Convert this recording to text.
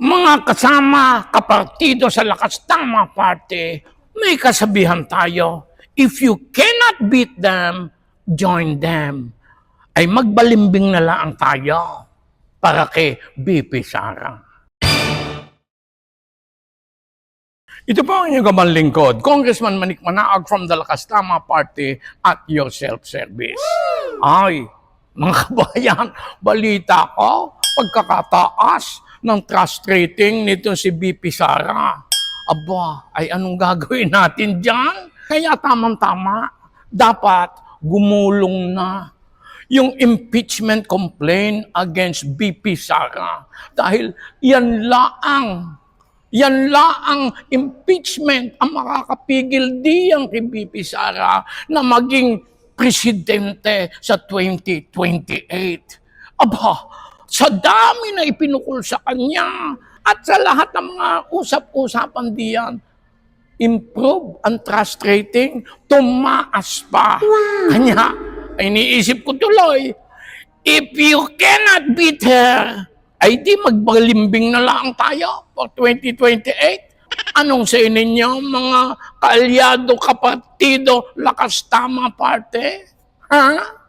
Mga kasama, kapartido sa Lakas Tama Party, may kasabihan tayo, if you cannot beat them, join them. Ay magbalimbing na lang tayo para kay BP Sara. Ito po ang inyong gamang lingkod, Congressman Manik Manaag from the Lakas Tama Party at your self-service. Ay, mga kabayan, balita ko, pagkakataas ng trust rating nito si BP Sara. Aba, ay anong gagawin natin dyan? Kaya tamang-tama, dapat gumulong na yung impeachment complaint against BP Sara. Dahil yan laang impeachment ang makakapigil diyang kay BP Sara na maging presidente sa 2028. Aba, sa dami na ipinukul sa kanya at sa lahat ng mga usap-usapan diyan, improve ang trust rating, tumaas pa. Wow. Kanya, iniisip ko tuloy, if you cannot beat her, ay di magbalimbing na lang tayo for 2028. Anong sa inyo, mga kaalyado, kapatido, Lakas Tama Party? Ha?